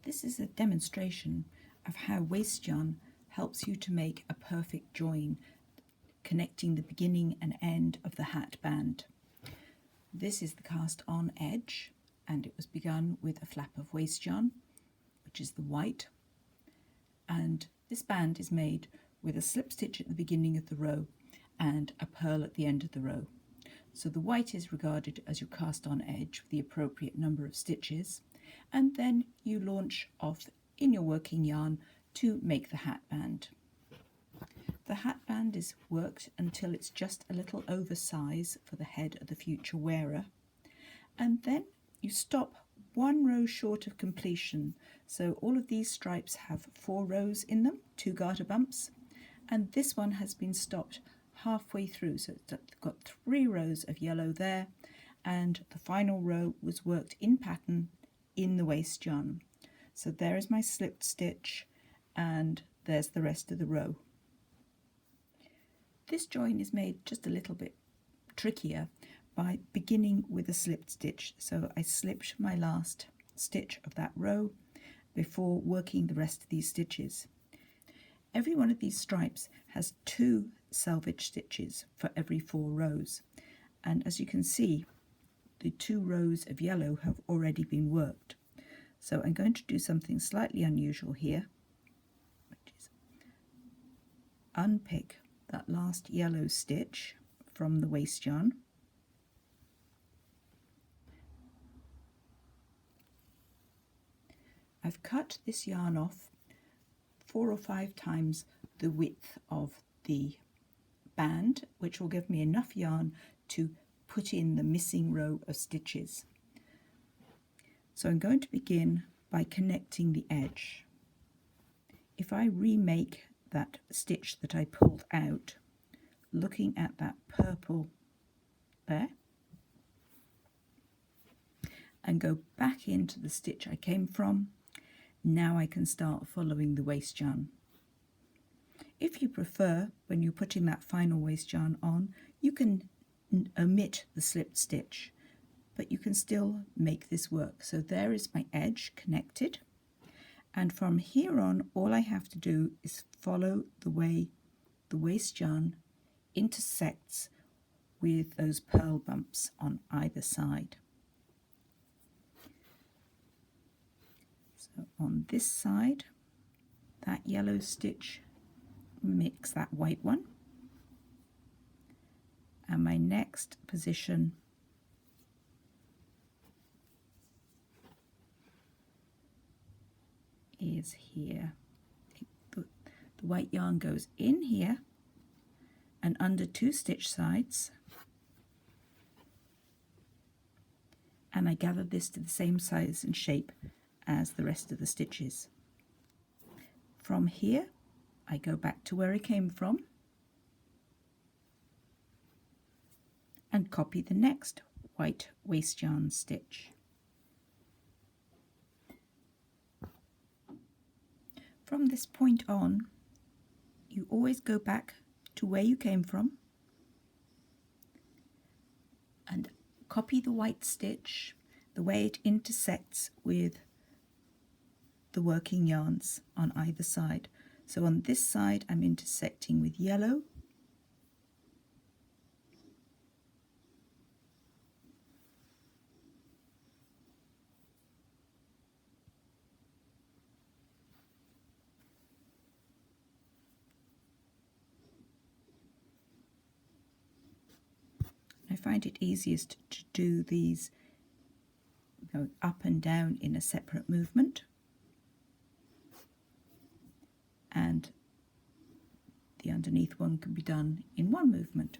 This is a demonstration of how waste yarn helps you to make a perfect join, connecting the beginning and end of the hat band. This is the cast on edge, and it was begun with a flap of waste yarn, which is the white, and this band is made with a slip stitch at the beginning of the row and a purl at the end of the row. So the white is regarded as your cast on edge with the appropriate number of stitches, and then you launch off in your working yarn to make the hat band. The hat band is worked until it's just a little oversize for the head of the future wearer, and then you stop one row short of completion. So all of these stripes have 4 rows in them, 2 garter bumps, and this one has been stopped halfway through, so it's got 3 rows of yellow there, and the final row was worked in pattern in the waste yarn. So there is my slipped stitch, and there's the rest of the row. This join is made just a little bit trickier by beginning with a slipped stitch. So I slipped my last stitch of that row before working the rest of these stitches. Every one of these stripes has 2 selvage stitches for every 4 rows, and as you can see, the 2 rows of yellow have already been worked. So I'm going to do something slightly unusual here, which is unpick that last yellow stitch from the waste yarn, I've cut this yarn off 4 or 5 times the width of the band, which will give me enough yarn to put in the missing row of stitches. So I'm going to begin by connecting the edge. If I remake that stitch that I pulled out, looking at that purple there, and go back into the stitch I came from, now I can start following the waste yarn. If you prefer, when you're putting that final waste yarn on, you can omit the slipped stitch, but you can still make this work. So there is my edge connected, and from here on all I have to do is follow the way the waste yarn intersects with those purl bumps on either side. So on this side, that yellow stitch mimics that white one, and my next position is here. The white yarn goes in here and under 2 stitch sides, and I gather this to the same size and shape as the rest of the stitches. From here I go back to where I came from and copy the next white waste yarn stitch. From this point on, you always go back to where you came from and copy the white stitch, the way it intersects with the working yarns on either side. So on this side I'm intersecting with yellow, I find it easiest to do these going up and down in a separate movement, and the underneath one can be done in one movement.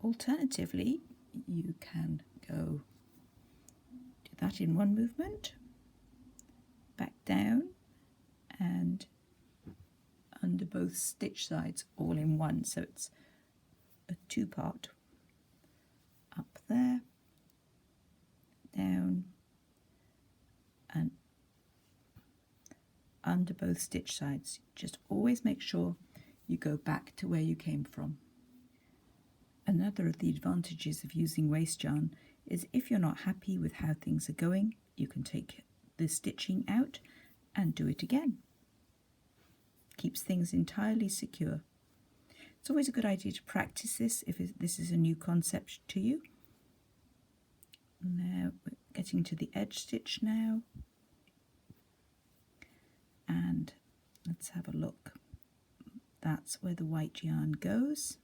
Alternatively, you can go do that in one movement, back down, and under both stitch sides all in one, so it's a 2-part, up there, down, and under both stitch sides. Just always make sure you go back to where you came from. Another of the advantages of using waste yarn is if you're not happy with how things are going, you can take the stitching out and do it again. Keeps things entirely secure. It's always a good idea to practice this if this is a new concept to you. Now we're getting to the edge stitch now, and let's have a look. That's where the white yarn goes,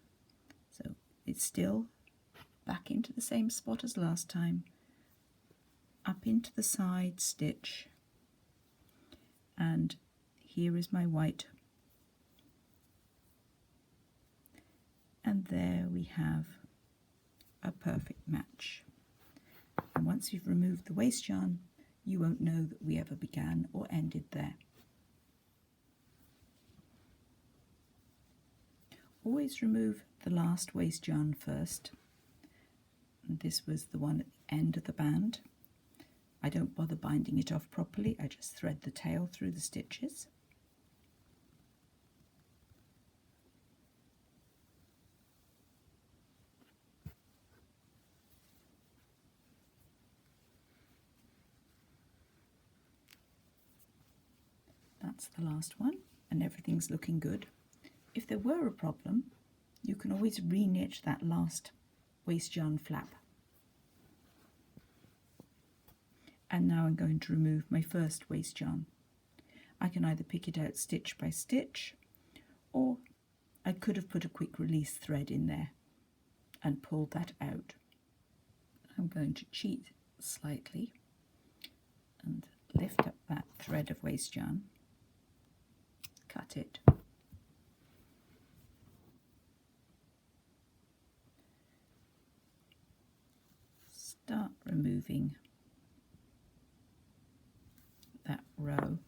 so it's still back into the same spot as last time, up into the side stitch, and here is my white, and there we have a perfect match. And once you've removed the waste yarn, you won't know that we ever began or ended there. Always remove the last waste yarn first. And this was the one at the end of the band. I don't bother binding it off properly, I just thread the tail through the stitches. That's the last one, and everything's looking good. If there were a problem, you can always re-knit that last waste yarn flap. And now I'm going to remove my first waste yarn. I can either pick it out stitch by stitch, or I could have put a quick release thread in there and pulled that out. I'm going to cheat slightly and lift up that thread of waste yarn, cut it, start removing that row,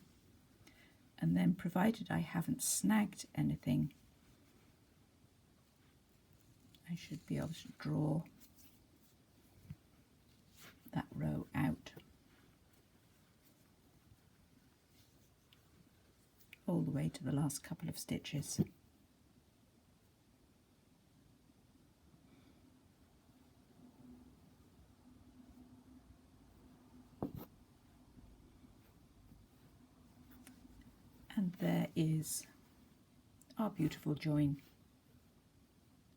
and then, provided I haven't snagged anything, I should be able to draw that row out all the way to the last couple of stitches. And there is our beautiful join.